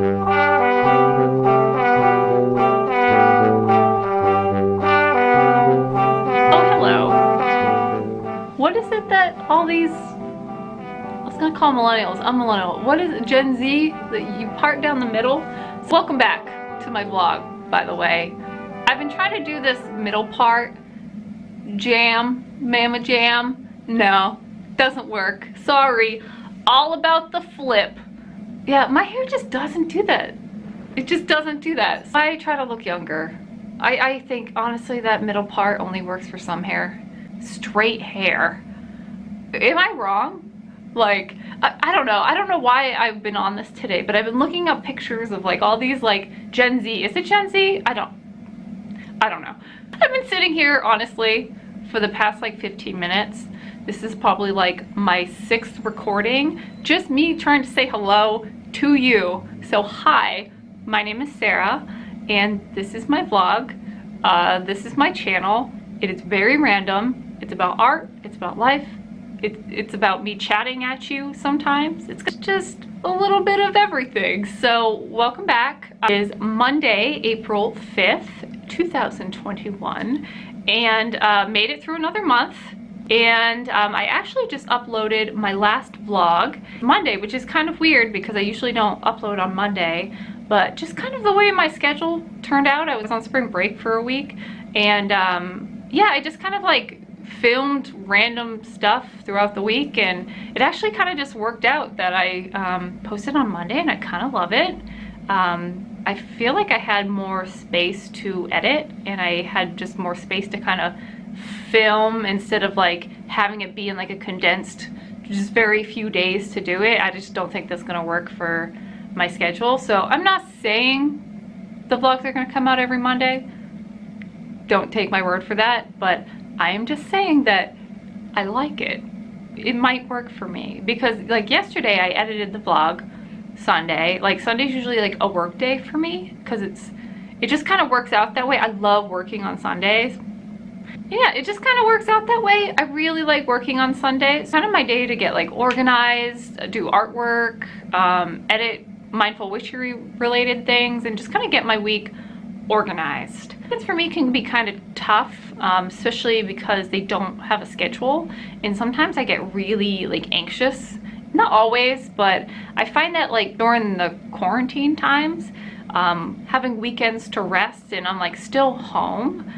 Oh, hello. What is it that all these, I was gonna call millennials, I'm millennial. What is it, Gen Z, that you part down the middle? So welcome back to my vlog, by the way. I've been trying to do this middle part, mama jam. No, doesn't work. Sorry. All about the flip. Yeah, my hair just doesn't do that. It just doesn't do that. So I try to look younger. I think honestly that middle part only works for some hair. Straight hair. Am I wrong? Like, I don't know. I don't know why I've been on this today, but I've been looking up pictures of like all these like Gen Z. Is it Gen Z? I don't know. I've been sitting here honestly for the past like 15 minutes. This is probably like my 6th recording. Just me trying to say hello to you. So hi, my name is Sarah and this is my vlog. This is my channel. It is very random. It's about art, it's about life, it's about me chatting at you sometimes. It's just a little bit of everything. So welcome back. It is Monday, April 5th, 2021, and made it through another month. And I actually just uploaded my last vlog Monday, which is kind of weird because I usually don't upload on Monday, but just kind of the way my schedule turned out. I was on spring break for a week, and yeah, I just kind of like filmed random stuff throughout the week, and it actually kind of just worked out that I posted on Monday, and I kind of love it. I feel like I had more space to edit, and I had just more space to kind of film instead of like having it be in like a condensed, just very few days to do it. I just don't think that's gonna work for my schedule. So I'm not saying the vlogs are gonna come out every Monday. Don't take my word for that, but I am just saying that I like it. It might work for me because like yesterday I edited the vlog Sunday. Like Sunday's usually like a work day for me because it just kind of works out that way. I love working on Sundays. Yeah, it just kind of works out that way. I really like working on Sundays. It's kind of my day to get like organized, do artwork, edit mindful witchery related things, and just kind of get my week organized. It's for me can be kind of tough, especially because they don't have a schedule, and sometimes I get really like anxious. Not always, but I find that like during the quarantine times, having weekends to rest and I'm like still home,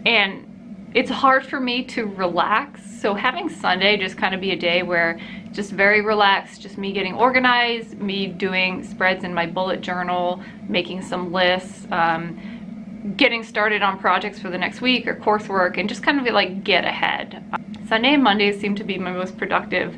and it's hard for me to relax. So having Sunday just kind of be a day where just very relaxed, just me getting organized, me doing spreads in my bullet journal, making some lists, getting started on projects for the next week or coursework, and just kind of like get ahead. Sunday and Mondays seem to be my most productive,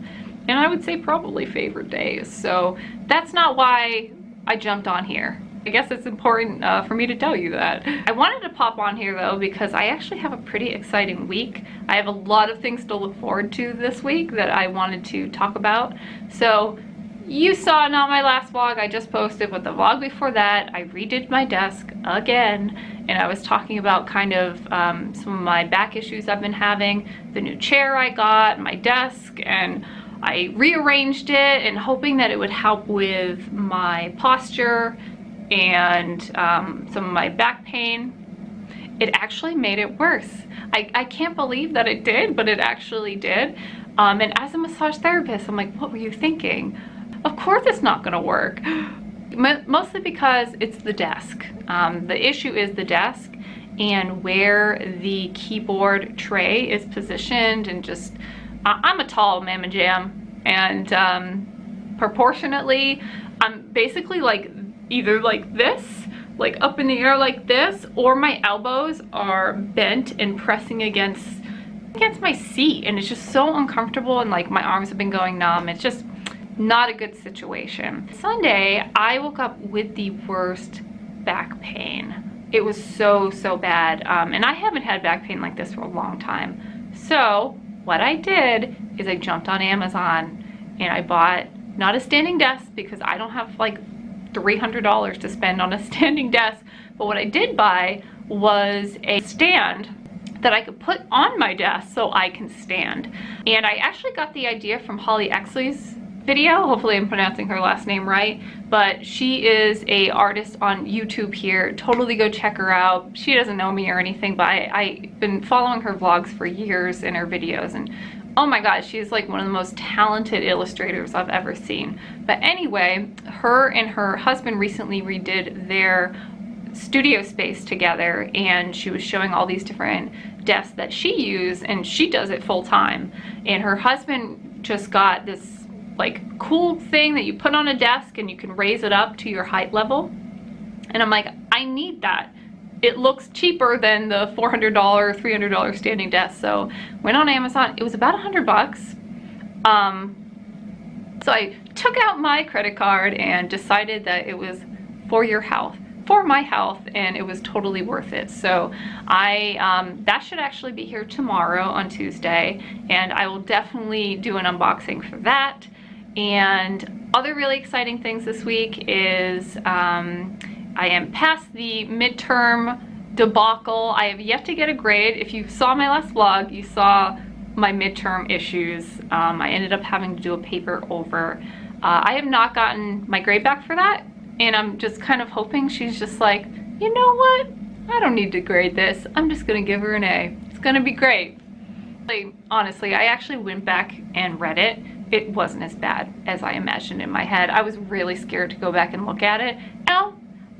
and I would say probably favorite days. So that's not why I jumped on here. I guess it's important for me to tell you that. I wanted to pop on here though because I actually have a pretty exciting week. I have a lot of things to look forward to this week that I wanted to talk about. So you saw not my last vlog I just posted, but the vlog before that I redid my desk again, and I was talking about kind of some of my back issues I've been having, the new chair I got, my desk, and I rearranged it and hoping that it would help with my posture and some of my back pain. It actually made it worse. I can't believe that it did, but it actually did. And as a massage therapist, I'm like, what were you thinking? Of course it's not gonna work. Mostly because it's the desk. The issue is the desk and where the keyboard tray is positioned, and just, I'm a tall mama jam, and proportionately, I'm basically like either like this, like up in the air like this, or my elbows are bent and pressing against my seat, and it's just so uncomfortable, and like my arms have been going numb. It's just not a good situation. Sunday, I woke up with the worst back pain. It was so bad, and I haven't had back pain like this for a long time. So what I did is I jumped on Amazon and I bought not a standing desk because I don't have like $300 to spend on a standing desk, but what I did buy was a stand that I could put on my desk so I can stand. And I actually got the idea from Holly Exley's video. Hopefully I'm pronouncing her last name right, but she is a artist on YouTube here. Totally go check her out. She doesn't know me or anything, but I've been following her vlogs for years and her videos, and oh my gosh, she's like one of the most talented illustrators I've ever seen. But anyway, her and her husband recently redid their studio space together, and she was showing all these different desks that she used, and she does it full time. And her husband just got this like cool thing that you put on a desk and you can raise it up to your height level. And I'm like, I need that. It looks cheaper than the $400, $300 standing desk. So went on Amazon. It was about $100. So I took out my credit card and decided that it was for your health, for my health, and it was totally worth it. So that should actually be here tomorrow on Tuesday, and I will definitely do an unboxing for that. And other really exciting things this week is I am past the midterm debacle. I have yet to get a grade. If you saw my last vlog, you saw my midterm issues. I ended up having to do a paper over. I have not gotten my grade back for that, and I'm just kind of hoping she's just like, you know what? I don't need to grade this. I'm just gonna give her an A. It's gonna be great. Like, honestly, I actually went back and read it. It wasn't as bad as I imagined in my head. I was really scared to go back and look at it. Now,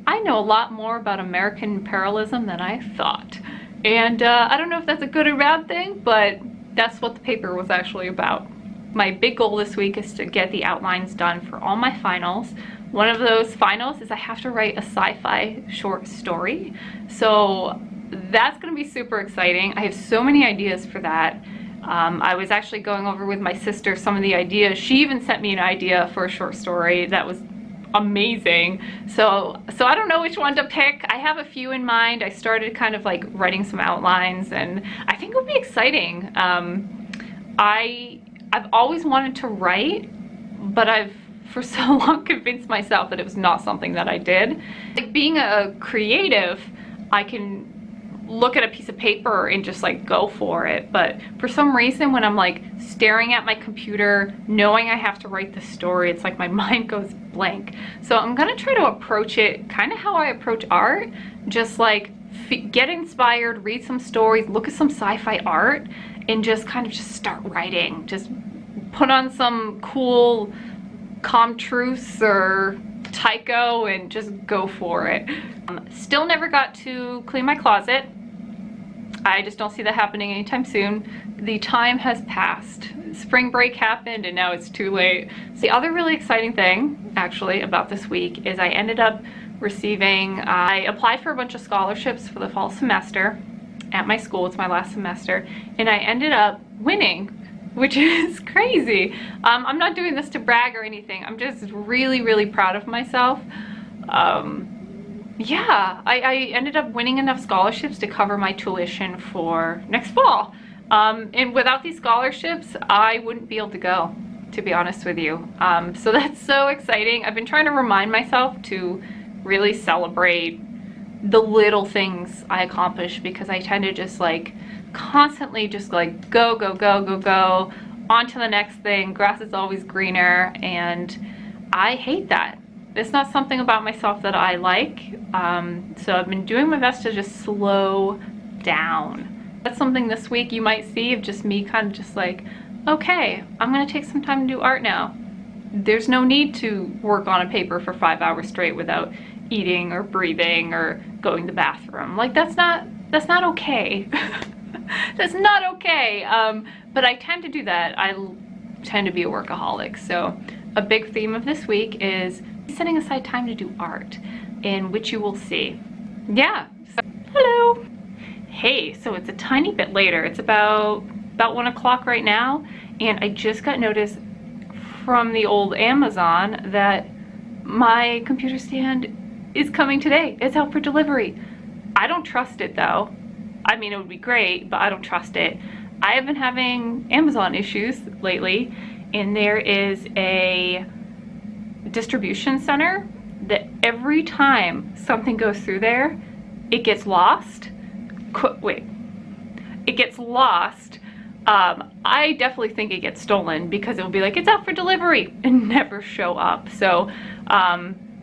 I know a lot more about American imperialism than I thought. And I don't know if that's a good or bad thing, but that's what the paper was actually about. My big goal this week is to get the outlines done for all my finals. One of those finals is I have to write a sci-fi short story. So that's gonna be super exciting. I have so many ideas for that. I was actually going over with my sister some of the ideas. She even sent me an idea for a short story that was amazing. So I don't know which one to pick. I have a few in mind. I started kind of like writing some outlines, and I think it'll be exciting. I've always wanted to write, but I've for so long convinced myself that it was not something that I did. Like, being a creative, I can look at a piece of paper and just like go for it, but for some reason when I'm like staring at my computer knowing I have to write the story, it's like my mind goes blank. So I'm gonna try to approach it kind of how I approach art, just like get inspired, read some stories, look at some sci-fi art, and just kind of just start writing. Just put on some cool Comtruce or Tycho and just go for it. Still never got to clean my closet. I just don't see that happening anytime soon. The time has passed. Spring break happened and now it's too late. So the other really exciting thing actually about this week is I ended up receiving, I applied for a bunch of scholarships for the fall semester at my school. It's my last semester, and I ended up winning, which is crazy. I'm not doing this to brag or anything. I'm just really, really proud of myself. Yeah, I ended up winning enough scholarships to cover my tuition for next fall. And without these scholarships, I wouldn't be able to go, to be honest with you. So that's so exciting. I've been trying to remind myself to really celebrate the little things I accomplish, because I tend to just like constantly just like go, go, go, go, go, on to the next thing. Grass is always greener, and I hate that. It's not something about myself that I like. So I've been doing my best to just slow down. That's something this week you might see of just me kind of just like, okay, I'm gonna take some time to do art now. There's no need to work on a paper for 5 hours straight without eating or breathing or going to the bathroom. Like, that's not okay. That's not okay. But I tend to do that. I tend to be a workaholic. So a big theme of this week is setting aside time to do art, in which you will see. Yeah. So, hello. Hey, so it's a tiny bit later. It's about 1 o'clock right now, and I just got notice from the old Amazon that my computer stand is coming today. It's out for delivery. I don't trust it though. I mean, it would be great, but I don't trust it. I have been having Amazon issues lately, and there is a distribution center that every time something goes through there, it gets lost. It gets lost I definitely think it gets stolen because it will be like, it's out for delivery, and never show up. So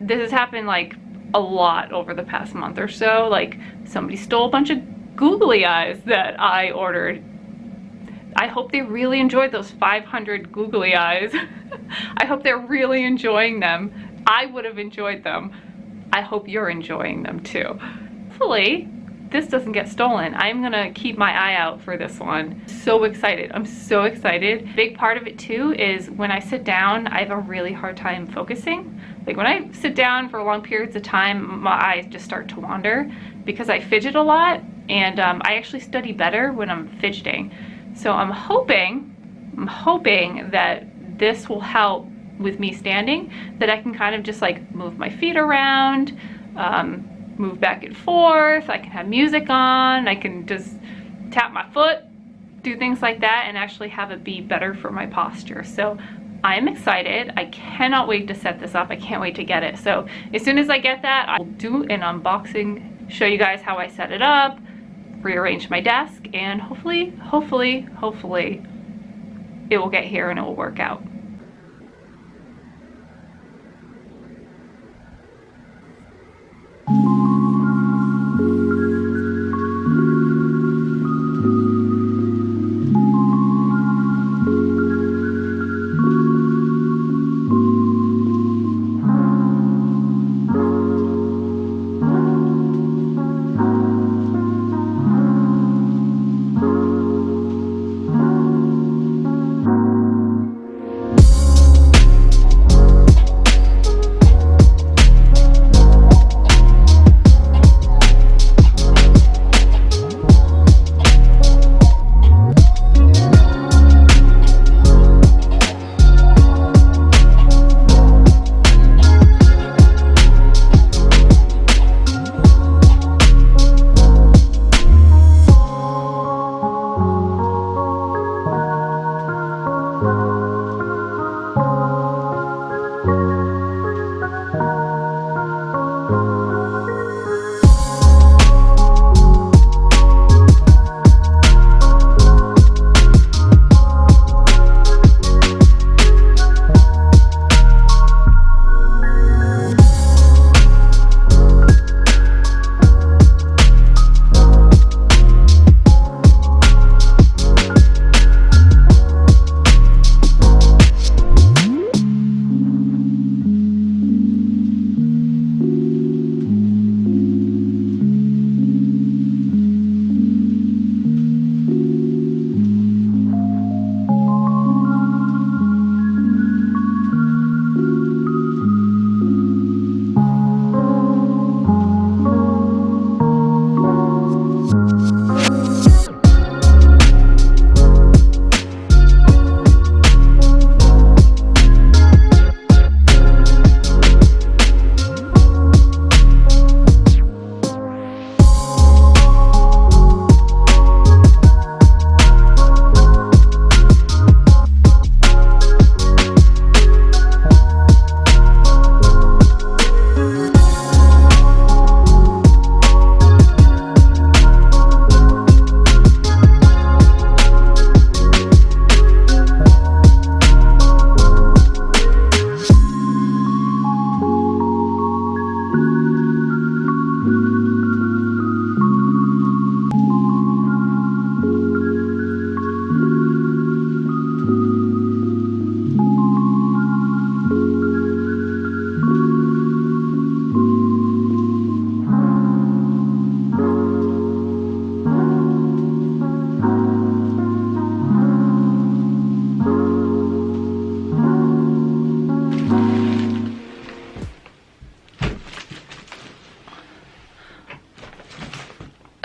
this has happened like a lot over the past month or so. Like somebody stole a bunch of googly eyes that I ordered. I hope they really enjoyed those 500 googly eyes. I hope they're really enjoying them. I would have enjoyed them. I hope you're enjoying them too. Hopefully this doesn't get stolen. I'm gonna keep my eye out for this one. So excited. I'm so excited. Big part of it too is when I sit down, I have a really hard time focusing. Like when I sit down for long periods of time, my eyes just start to wander because I fidget a lot, and I actually study better when I'm fidgeting. So I'm hoping that this will help with me standing, that I can kind of just like move my feet around, move back and forth. I can have music on, I can just tap my foot, do things like that, and actually have it be better for my posture. So I'm excited. I cannot wait to set this up. I can't wait to get it. So as soon as I get that, I'll do an unboxing, show you guys how I set it up, rearrange my desk, and hopefully it will get here and it will work out.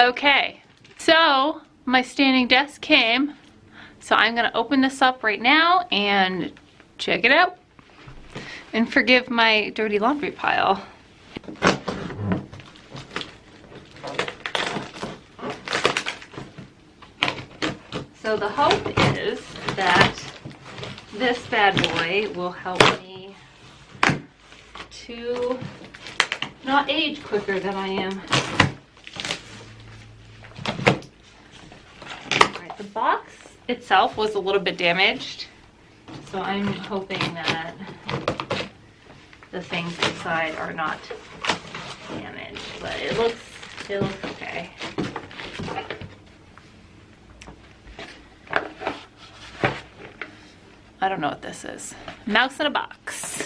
Okay, so my standing desk came, so I'm gonna open this up right now and check it out. And forgive my dirty laundry pile. So the hope is that this bad boy will help me to not age quicker than I am. Alright, the box itself was a little bit damaged. So I'm hoping that the things inside are not damaged, but it looks okay. I don't know what this is. Mouse in a box.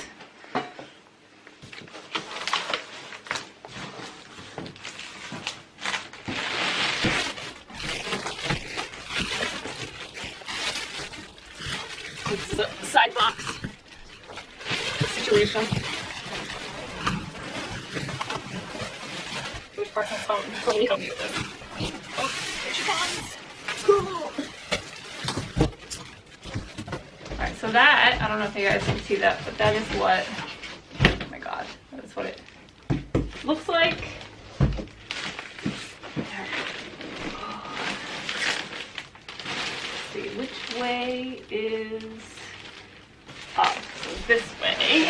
It's a side box situation. Which part has phone? Really help me with this. Oh, there she comes. Cool. Alright, so that, I don't know if you guys can see that, but that is what, oh my god, that is what it looks like. There. Let's see, which way is up? So this way.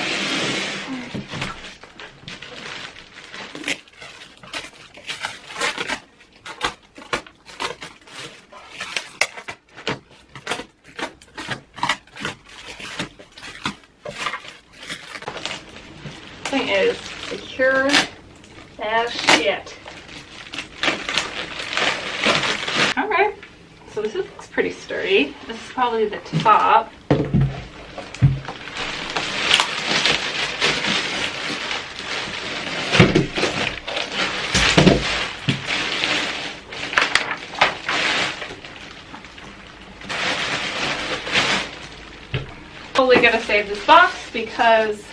Thing is secure as shit. Alright, so this looks pretty sturdy. This is probably the top. Totally gonna save this box because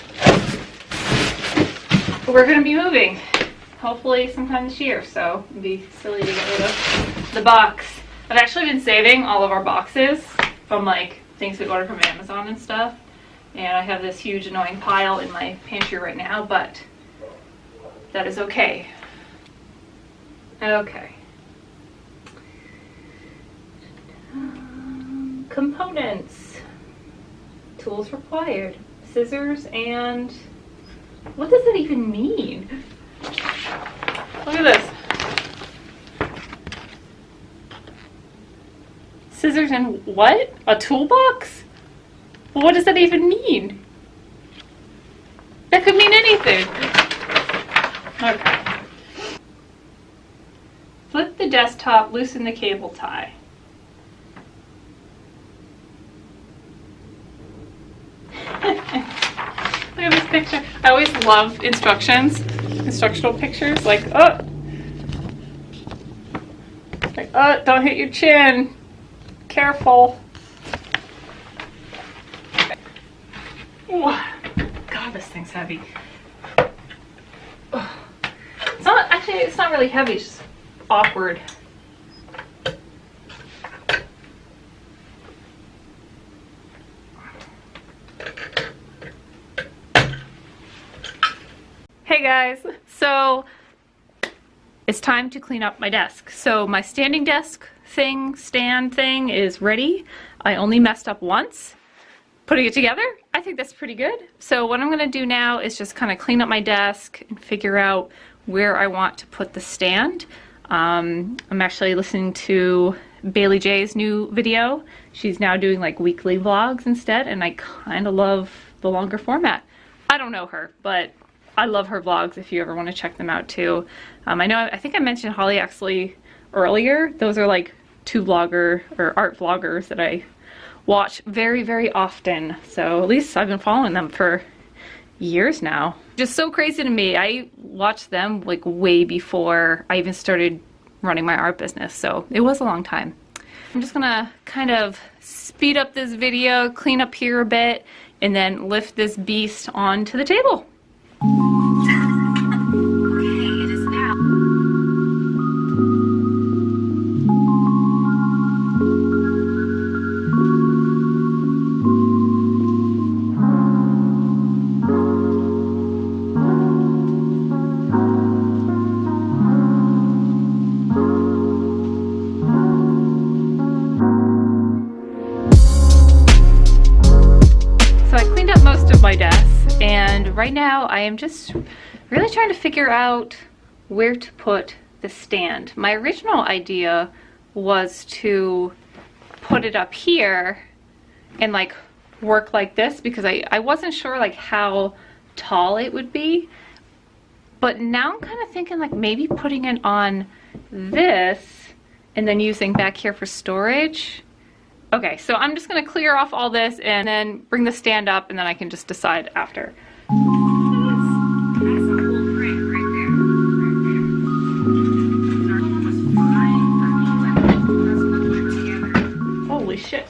we're going to be moving, hopefully sometime this year, so it'd be silly to get rid of the box. I've actually been saving all of our boxes from like things we order from Amazon and stuff, and I have this huge annoying pile in my pantry right now, but that is okay. Okay. Components. Tools required. Scissors and... what does that even mean? Look at this. Scissors and what? A toolbox? What does that even mean? That could mean anything. Okay. Flip the desktop, loosen the cable tie. Look at this picture. I always love instructional pictures. Like, oh, don't hit your chin. Careful. Ooh. God, this thing's heavy. It's not, actually, it's not really heavy, it's just awkward. Hey guys, so it's time to clean up my desk. So my standing desk stand thing is ready. I only messed up once putting it together. I think that's pretty good. So what I'm gonna do now is just kind of clean up my desk and figure out where I want to put the stand. I'm actually listening to Bailey J's new video. She's now doing like weekly vlogs instead, and I kind of love the longer format. I don't know her, but I love her vlogs if you ever want to check them out too. I think I mentioned Holly Exley earlier. Those are like two vlogger or art vloggers that I watch very, very often. So at least I've been following them for years now. Just so crazy to me. I watched them like way before I even started running my art business. So it was a long time. I'm just gonna kind of speed up this video, clean up here a bit, and then lift this beast onto the table. My desk, and right now I am just really trying to figure out where to put the stand. My original idea was to put it up here and like work like this, because I wasn't sure like how tall it would be. But now I'm kind of thinking like maybe putting it on this and then using back here for storage. Okay, so I'm just gonna clear off all this and then bring the stand up, and then I can just decide after. Holy shit.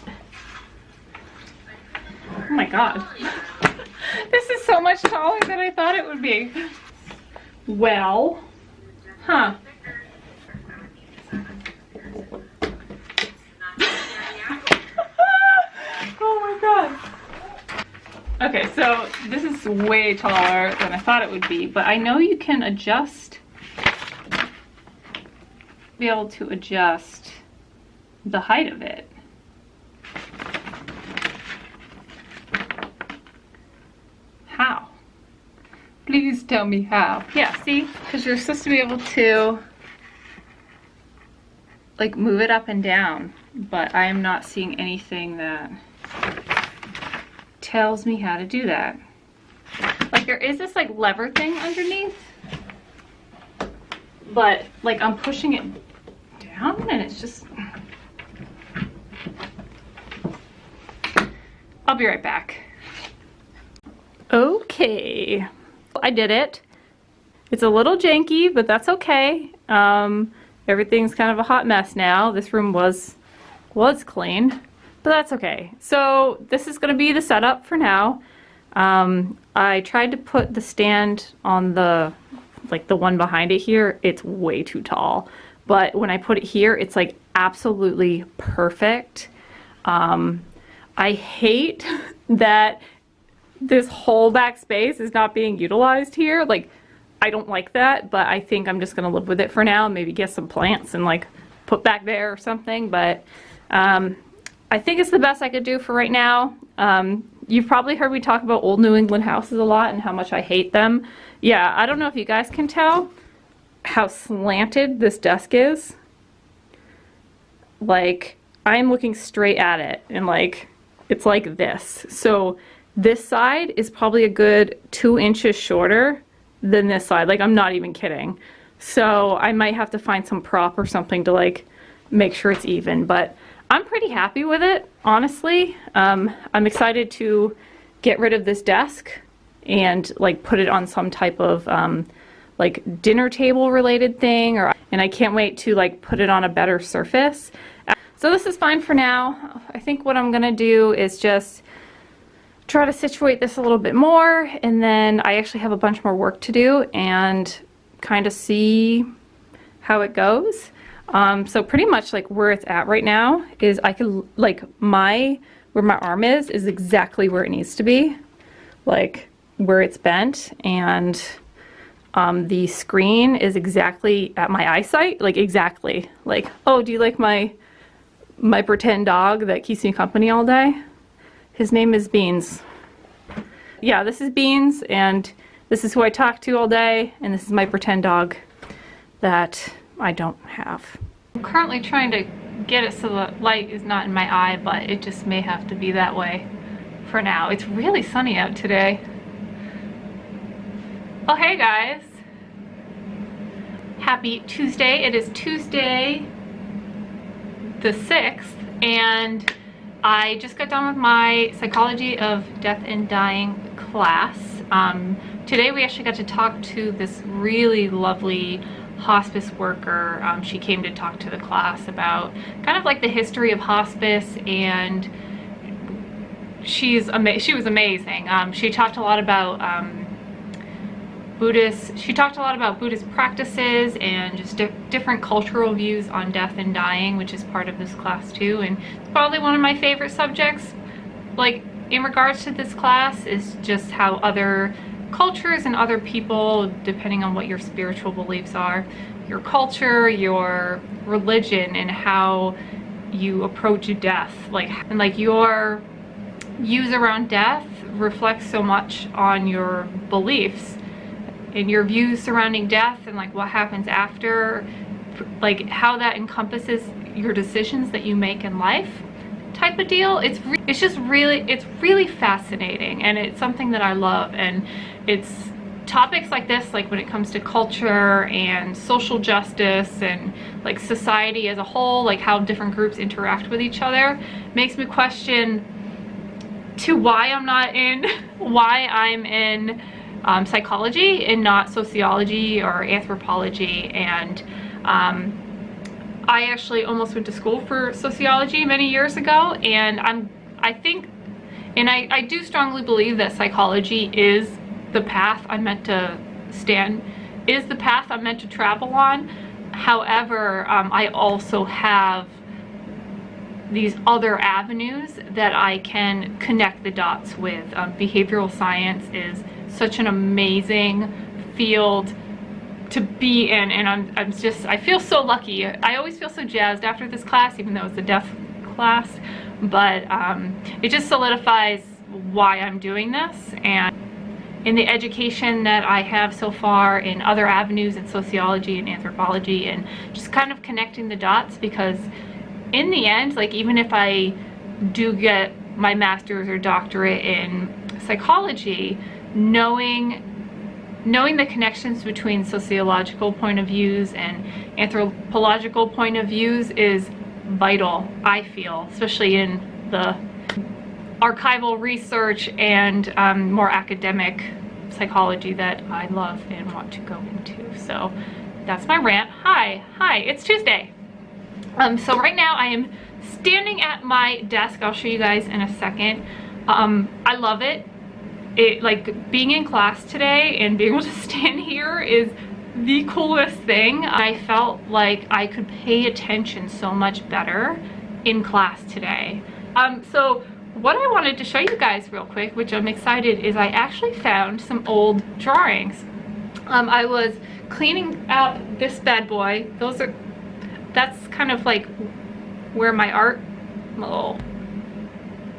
Oh my god. This is so much taller than I thought it would be. Well, huh. Oh my god. Okay, so this is way taller than I thought it would be, but I know you can be able to adjust the height of it. How? Please tell me how. Yeah, see? Because you're supposed to be able to like move it up and down, but I am not seeing anything that tells me how to do that. Like there is this like lever thing underneath, but like I'm pushing it down and it's just... I'll be right back. Okay, I did it. It's a little janky, but that's okay. Everything's kind of a hot mess now. This room was clean, but that's okay. So this is gonna be the setup for now. I tried to put the stand on the one behind it here. It's way too tall, but when I put it here, it's like absolutely perfect. I hate that this whole back space is not being utilized here. Like, I don't like that, but I think I'm just gonna live with it for now. Maybe get some plants and like put back there or something, but I think it's the best I could do for right now. You've probably heard me talk about old New England houses a lot and how much I hate them. Yeah, I don't know if you guys can tell how slanted this desk is. Like, I'm looking straight at it and like, it's like this. So this side is probably a good 2 inches shorter than this side. Like, I'm not even kidding. So I might have to find some prop or something to like make sure it's even, but I'm pretty happy with it, honestly. I'm excited to get rid of this desk and like put it on some type of like dinner table related thing, and I can't wait to like put it on a better surface. So this is fine for now. I think what I'm gonna do is just try to situate this a little bit more, and then I actually have a bunch more work to do and kind of see how it goes. So pretty much like where it's at right now is I could like where my arm is exactly where it needs to be, like where it's bent, and the screen is exactly at my eyesight, like exactly. Like, oh, do you like my pretend dog that keeps me company all day? His name is Beans. Yeah, this is Beans, and this is who I talk to all day, and this is my pretend dog that I don't have. I'm currently trying to get it so the light is not in my eye, but it just may have to be that way for now. It's really sunny out today. Oh, hey guys. Happy Tuesday. It is Tuesday the 6th, and I just got done with my Psychology of Death and Dying class. Today we actually got to talk to this really lovely hospice worker. She came to talk to the class about kind of like the history of hospice, and she was amazing. She talked a lot about Buddhist practices and just different cultural views on death and dying, which is part of this class too, and it's probably one of my favorite subjects. Like, in regards to this class, is just how other cultures and other people, depending on what your spiritual beliefs are, your culture, your religion, and how you approach death, like your views around death reflect so much on your beliefs and your views surrounding death, and like what happens after, like how that encompasses your decisions that you make in life. type of deal. It's really fascinating, and it's something that I love. And it's topics like this, like when it comes to culture and social justice and like society as a whole, like how different groups interact with each other, makes me question to why I'm in psychology and not sociology or anthropology. And I actually almost went to school for sociology many years ago, and I do strongly believe that psychology is the path I'm meant to travel on. However, I also have these other avenues that I can connect the dots with. Behavioral science is such an amazing field to be in, and I feel so lucky. I always feel so jazzed after this class, even though it's a deaf class, but it just solidifies why I'm doing this. And in the education that I have so far in other avenues in sociology and anthropology, and just kind of connecting the dots, because in the end, like, even if I do get my master's or doctorate in psychology, knowing the connections between sociological point of views and anthropological point of views is vital, I feel, especially in the archival research and more academic psychology that I love and want to go into. So that's my rant. Hi, it's Tuesday. So right now I am standing at my desk. I'll show you guys in a second. I love it. Like, being in class today and being able to stand here is the coolest thing. I felt like I could pay attention so much better in class today. So what I wanted to show you guys real quick, which I'm excited, is I actually found some old drawings. I was cleaning up this bad boy. That's kind of like where my art,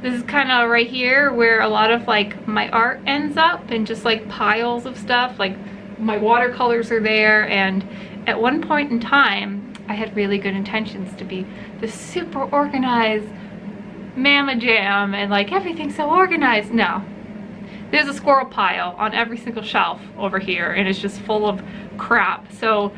this is kind of right here where a lot of like my art ends up, and just like piles of stuff, like my watercolors are there. And at one point in time I had really good intentions to be this super organized mama jam and like everything's so organized. No, there's a squirrel pile on every single shelf over here, and it's just full of crap. So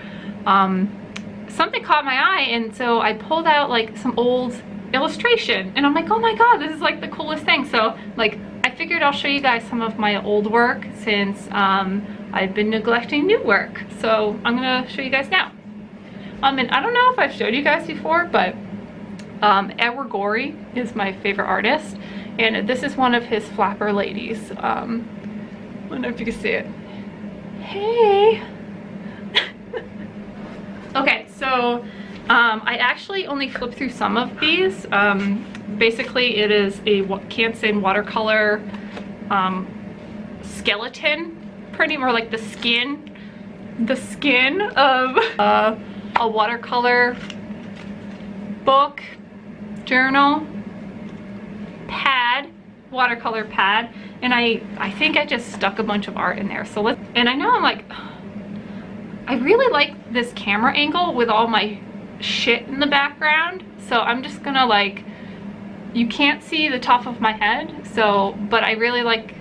something caught my eye, and so I pulled out like some old illustration, and I'm like, oh my god, this is like the coolest thing. So like, I figured I'll show you guys some of my old work, since I've been neglecting new work. So I'm gonna show you guys now. And I don't know if I've showed you guys before, but Edward Gorey is my favorite artist, and this is one of his flapper ladies. I don't know if you can see it. Hey. Okay, so I actually only flipped through some of these. Basically, it is a Canson watercolor skeleton printing, or like the skin of a watercolor book, journal, pad, watercolor pad, and I think I just stuck a bunch of art in there. So and I know I'm like, I really like this camera angle with all my shit in the background, so I'm just gonna, like, you can't see the top of my head, so, but I really like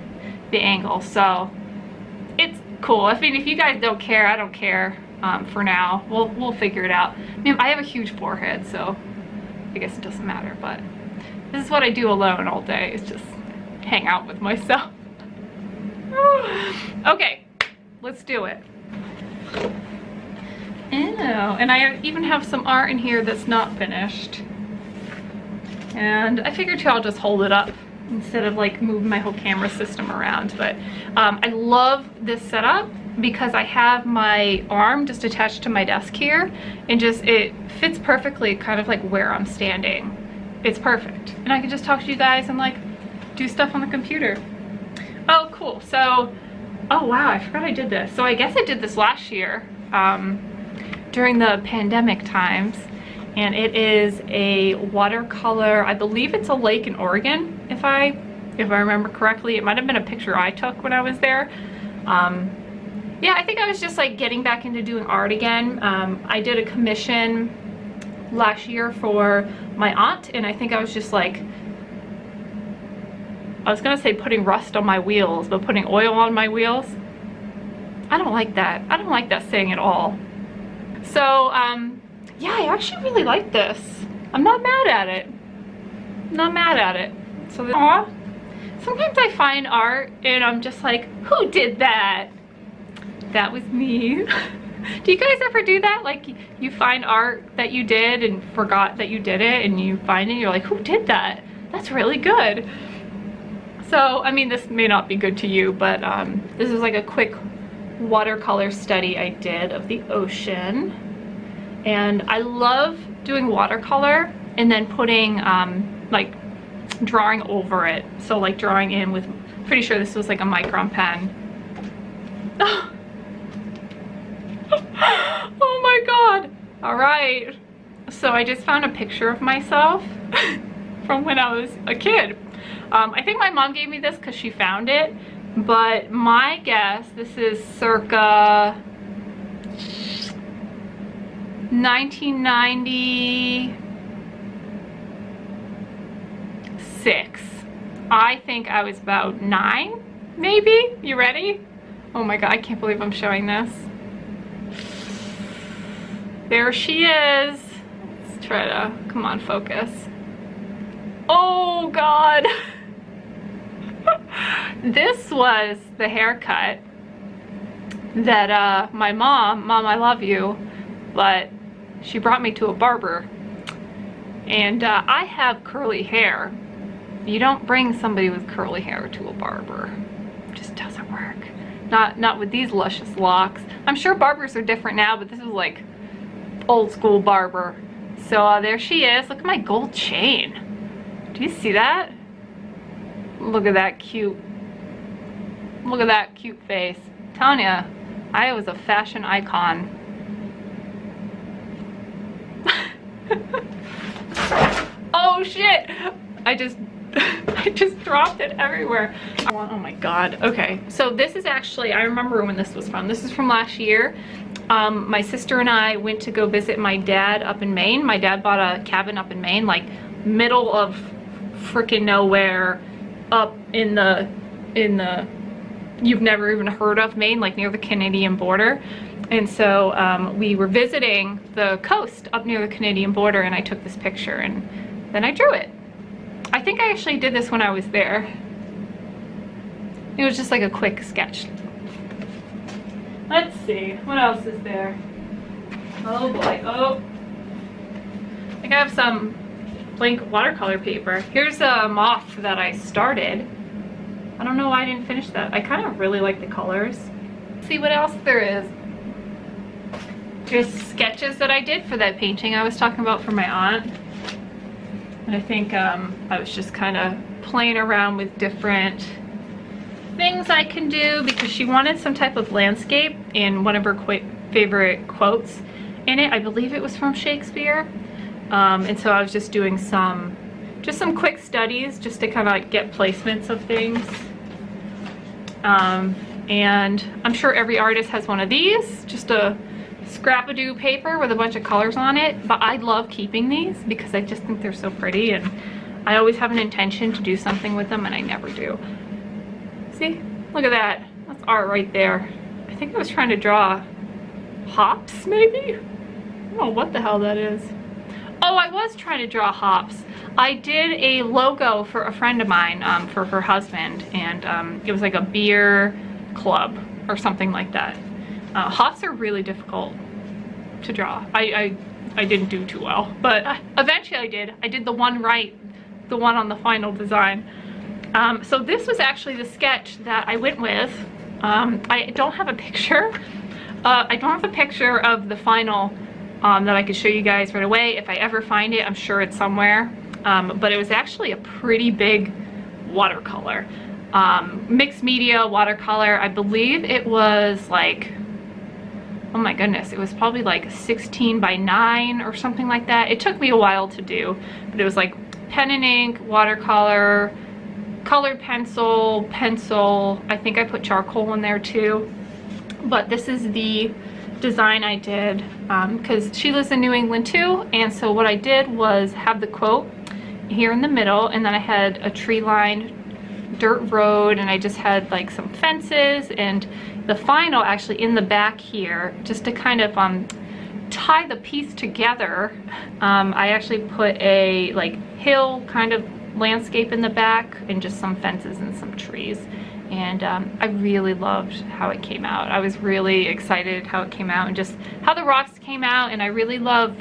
the angle, so it's cool. I mean, if you guys don't care, I don't care. For now, we'll figure it out. I mean, I have a huge forehead, so I guess it doesn't matter, but this is what I do alone all day, is just hang out with myself. Okay, let's do it. Ew, and I even have some art in here that's not finished. And I figured too, I'll just hold it up instead of like moving my whole camera system around. But I love this setup because I have my arm just attached to my desk here, and just it fits perfectly kind of like where I'm standing. It's perfect. And I can just talk to you guys and like do stuff on the computer. Oh, cool. So, oh wow, I forgot I did this. So I guess I did this last year during the pandemic times. And it is a watercolor, I believe it's a lake in Oregon, if I remember correctly. It might have been a picture I took when I was there. Yeah, I think I was just like getting back into doing art again. I did a commission last year for my aunt, and I think I was just like, I was gonna say putting rust on my wheels, but putting oil on my wheels, I don't like that. I don't like that saying at all. So yeah, I actually really like this. I'm not mad at it. Not mad at it. So aw. Sometimes I find art and I'm just like, who did that? That was me. Do you guys ever do that? Like you find art that you did and forgot that you did it, and you find it and you're like, who did that? That's really good. So, I mean, this may not be good to you, but this is like a quick watercolor study I did of the ocean. And I love doing watercolor and then putting like drawing over it. So like drawing in with, pretty sure this was like a micron pen. Oh my god. All right. So I just found a picture of myself from when I was a kid. I think my mom gave me this because she found it, but my guess, this is circa 1996. I think I was about 9, maybe. You ready? Oh my god, I can't believe I'm showing this. There she is. Let's try to, come on, focus. Oh god. This was the haircut that my mom, I love you, but she brought me to a barber. And I have curly hair. You don't bring somebody with curly hair to a barber. It just doesn't work. Not with these luscious locks. I'm sure barbers are different now, but this is like old school barber. So there she is. Look at my gold chain. Do you see that? Look at that cute. Look at that cute face. I'm telling ya, I was a fashion icon. Oh shit! I just dropped it everywhere. Oh my god. Okay, so this is actually, I remember when this was from. This is from last year. My sister and I went to go visit my dad up in Maine. My dad bought a cabin up in Maine, like middle of freaking nowhere, up in the you've never even heard of Maine, like near the Canadian border. And so we were visiting the coast up near the Canadian border, and I took this picture and then I drew it. I think I actually did this when I was there. It was just like a quick sketch. Let's see, what else is there? Oh boy, oh. I think I have some blank watercolor paper. Here's a moth that I started. I don't know why I didn't finish that. I kind of really like the colors. Let's see what else there is. Here's sketches that I did for that painting I was talking about for my aunt. And I think I was just kind of playing around with different things I can do because she wanted some type of landscape in one of her favorite quotes in it. I believe it was from Shakespeare. And so I was just doing some quick studies just to kind of like get placements of things. And I'm sure every artist has one of these, just a scrap-a-doo paper with a bunch of colors on it, but I love keeping these because I just think they're so pretty, and I always have an intention to do something with them and I never do. See, look at that. That's art right there. I think I was trying to draw hops, maybe? I don't know what the hell that is. Oh, I was trying to draw hops. I did a logo for a friend of mine, for her husband, and it was like a beer club or something like that. Hops are really difficult to draw. I didn't do too well, but eventually I did. I did the one right, the one on the final design. So this was actually the sketch that I went with. I don't have a picture. I don't have a picture of the final that I could show you guys right away. If I ever find it, I'm sure it's somewhere. But it was actually a pretty big watercolor. Mixed media watercolor. I believe it was like, oh my goodness, it was probably like 16 by 9 or something like that. It took me a while to do, but it was like pen and ink, watercolor, colored pencil. I think I put charcoal in there too. But this is the design I did, because she lives in New England too, and so what I did was have the quote here in the middle, and then I had a tree-lined dirt road, and I just had like some fences, and the final actually in the back here, just to kind of tie the piece together. I actually put a like hill kind of landscape in the back and just some fences and some trees, and I really loved how it came out. I was really excited how it came out and just how the rocks came out, and I really love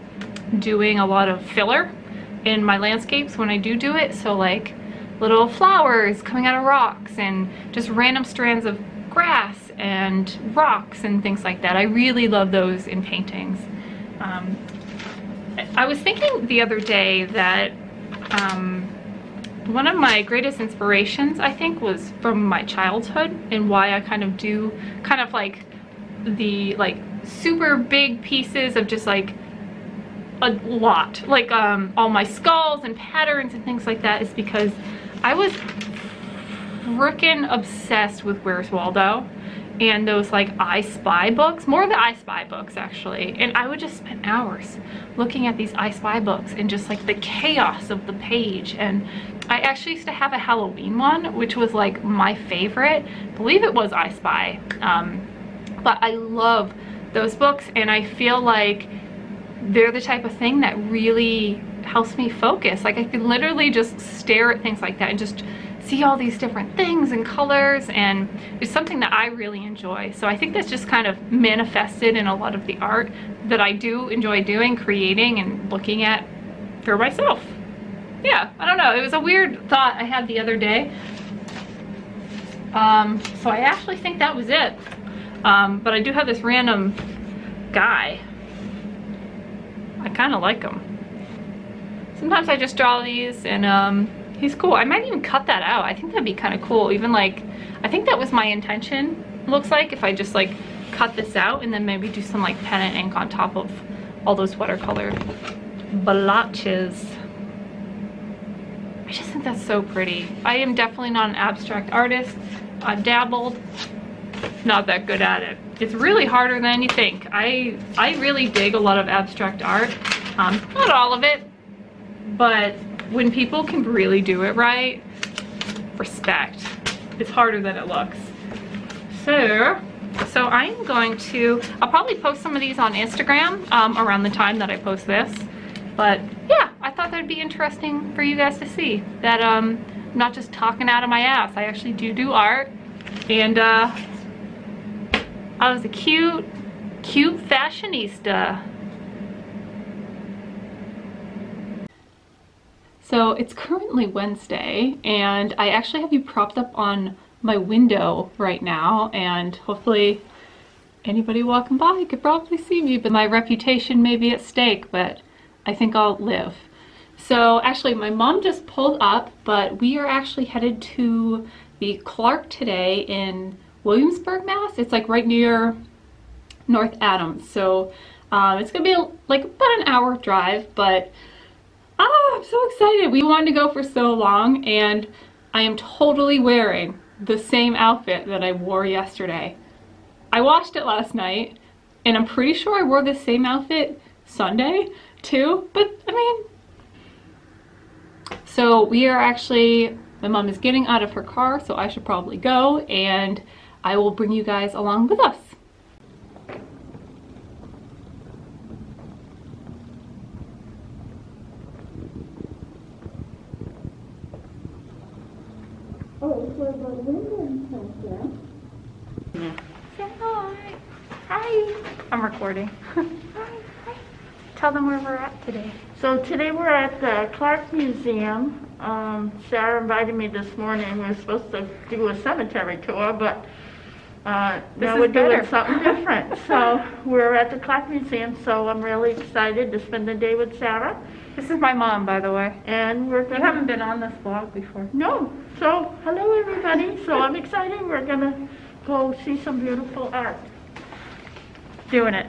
doing a lot of filler in my landscapes when I do it, so like little flowers coming out of rocks and just random strands of grass and rocks and things like that. I really love those in paintings. I was thinking the other day that one of my greatest inspirations, I think, was from my childhood, and why I kind of do kind of like the like super big pieces of just like a lot, like all my skulls and patterns and things like that, is because I was frickin' obsessed with Where's Waldo and those like I Spy books, more of the I Spy books actually, and I would just spend hours looking at these I Spy books and just like the chaos of the page. And I actually used to have a Halloween one, which was like my favorite. I believe it was I Spy, but I love those books, and I feel like they're the type of thing that really helps me focus. Like I can literally just stare at things like that and just see all these different things and colors, and it's something that I really enjoy. So I think that's just kind of manifested in a lot of the art that I do enjoy doing, creating and looking at for myself. Yeah, I don't know, it was a weird thought I had the other day. So I actually think that was it. But I do have this random guy. I kind of like him. Sometimes I just draw these, and he's cool. I might even cut that out. I think that'd be kind of cool. Even like, I think that was my intention, looks like, if I just like cut this out and then maybe do some like pen and ink on top of all those watercolor blotches. I just think that's so pretty. I am definitely not an abstract artist. I've dabbled, not that good at it. It's really harder than you think. I really dig a lot of abstract art. Not all of it, but when people can really do it right, respect. It's harder than it looks. So I'm going to, I'll probably post some of these on Instagram around the time that I post this. But yeah, I thought that'd be interesting for you guys to see that I'm not just talking out of my ass. I actually do art, and I was a cute fashionista. So it's currently Wednesday, and I actually have you propped up on my window right now, and hopefully anybody walking by could probably see me, but my reputation may be at stake, but I think I'll live. So actually my mom just pulled up, but we are actually headed to the Clark today in Williamsburg, Mass. It's like right near North Adams. So it's gonna be like about an hour drive, but I'm so excited. We wanted to go for so long, and I am totally wearing the same outfit that I wore yesterday. I washed it last night, and I'm pretty sure I wore the same outfit Sunday too, but I mean, so we are actually, my mom is getting out of her car, so I should probably go, and I will bring you guys along with us. Yeah. Say hi. Hi. I'm recording. Hi. Hi. Tell them where we're at today. So today we're at the Clark Museum. Sarah invited me this morning. We were supposed to do a cemetery tour, but now we're doing something different. So we're at the Clark Museum, so I'm really excited to spend the day with Sarah. This is my mom, by the way. And we're gonna... You haven't been on this vlog before. No. So hello everybody. So I'm excited. We're gonna go see some beautiful art. Doing it.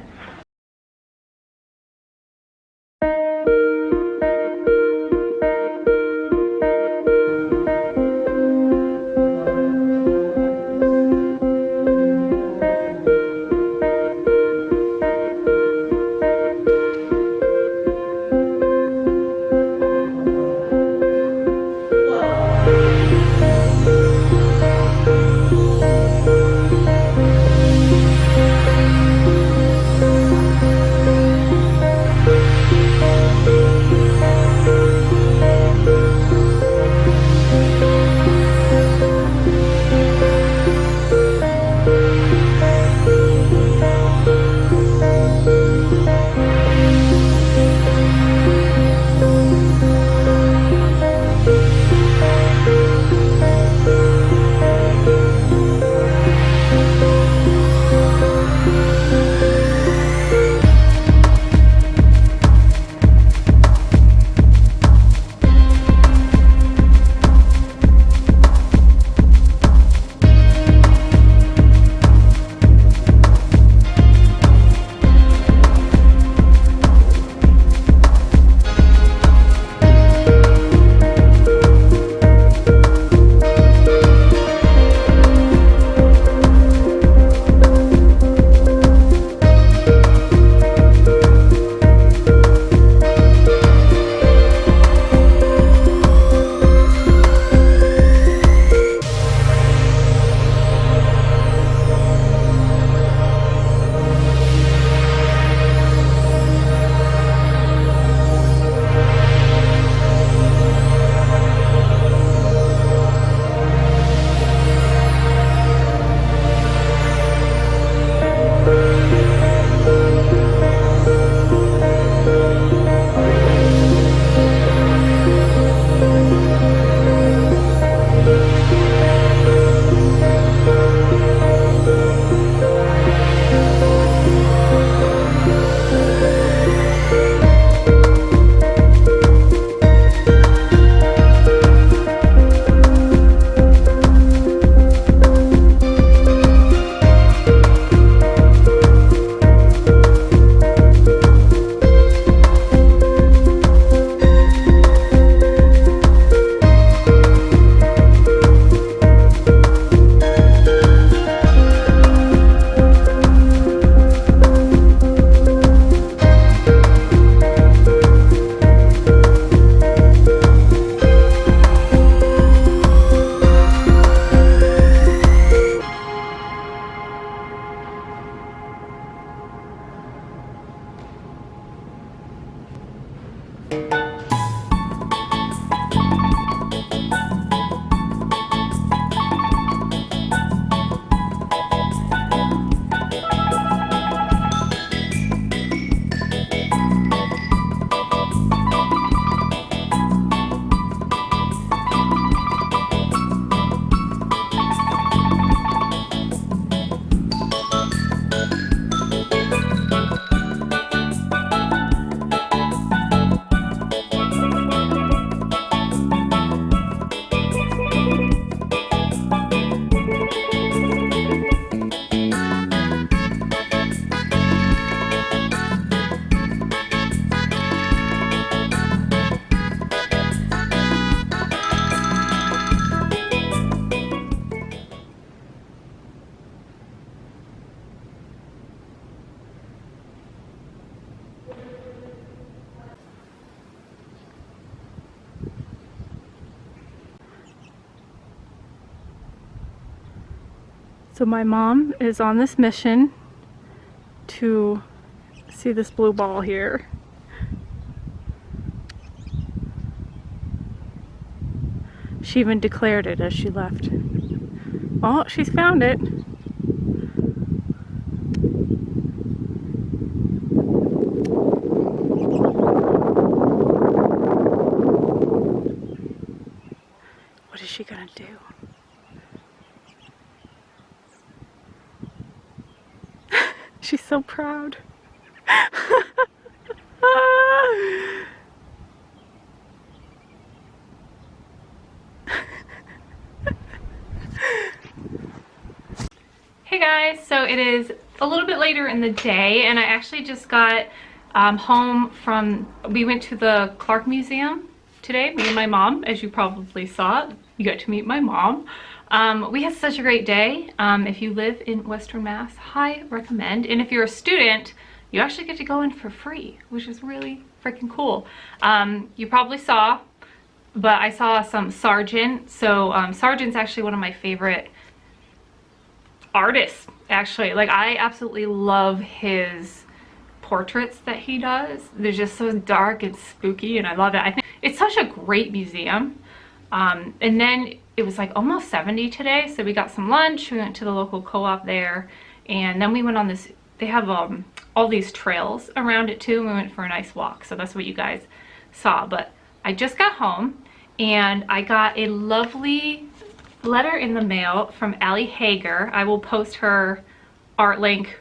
So my mom is on this mission to see this blue ball here. She even declared it as she left. Oh, she's found it. What is she gonna do? She's so proud. Hey guys, so it is a little bit later in the day and I actually just got home from, we went to the Clark Museum today, me and my mom, as you probably saw. You got to meet my mom. We had such a great day. If you live in Western Mass, I recommend. And if you're a student, you actually get to go in for free, which is really freaking cool. You probably saw, but I saw some Sargent. So Sargent's actually one of my favorite artists, actually. Like, I absolutely love his portraits that he does. They're just so dark and spooky, and I love it. I think it's such a great museum. And then it was like almost 70 today, so we got some lunch, we went to the local co-op there, and then we went on this, they have all these trails around it too, and we went for a nice walk, so that's what you guys saw. But I just got home, and I got a lovely letter in the mail from Allie Hager. I will post her art link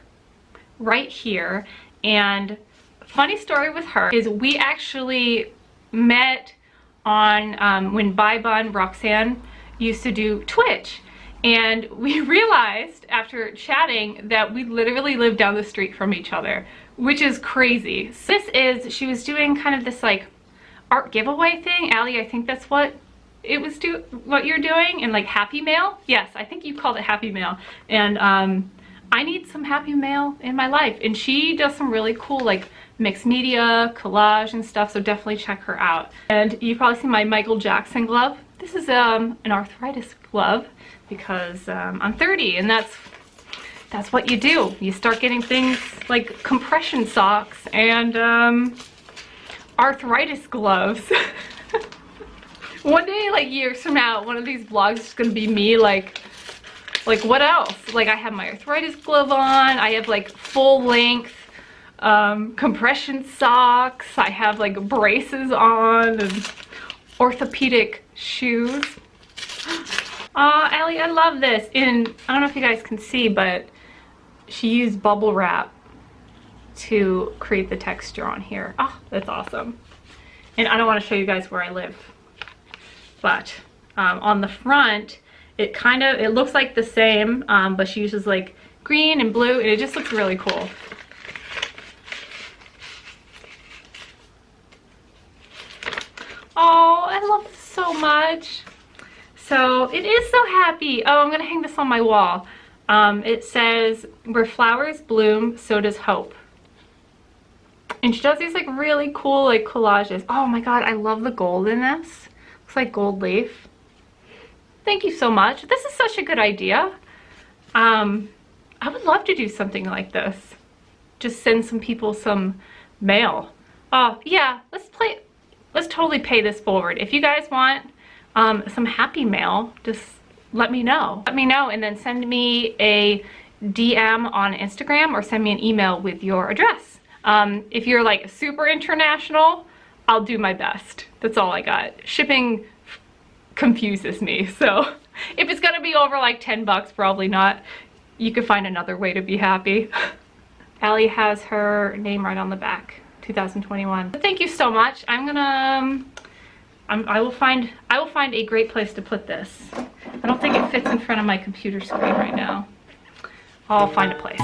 right here, and funny story with her is we actually met on when Bun Roxanne used to do Twitch, and we realized after chatting that we literally live down the street from each other, which is crazy. So this is, she was doing kind of this like art giveaway thing. Allie, I think that's what it was what you're doing, and like Happy Mail. Yes, I think you called it Happy Mail, and I need some Happy Mail in my life, and she does some really cool like mixed media, collage and stuff, so definitely check her out. And you probably see my Michael Jackson glove. This is an arthritis glove because I'm 30, and that's what you do. You start getting things like compression socks and arthritis gloves. One day, like years from now, one of these vlogs is gonna be me like what else? Like, I have my arthritis glove on, I have like full length compression socks, I have like braces on and orthopedic shoes. Aw, Allie, I love this. And I don't know if you guys can see, but she used bubble wrap to create the texture on here. Oh, that's awesome. And I don't want to show you guys where I live, but on the front, it looks like the same, but she uses like green and blue, and it just looks really cool. Oh, I love this so much. So it is so happy. Oh, I'm gonna hang this on my wall. It says, where flowers bloom, so does hope. And she does these like really cool like collages. Oh my god, I love the gold in this. Looks like gold leaf. Thank you so much. This is such a good idea. I would love to do something like this. Just send some people some mail. Oh yeah, let's play. let's totally pay this forward. If you guys want some happy mail, just let me know. Let me know, and then send me a DM on Instagram or send me an email with your address. If you're like super international, I'll do my best. That's all I got. Shipping confuses me, so if it's gonna be over like 10 bucks, probably not. You could find another way to be happy. Allie has her name right on the back, 2021. But thank you so much. I'm gonna, I will find a great place to put this. I don't think it fits in front of my computer screen right now. I'll find a place.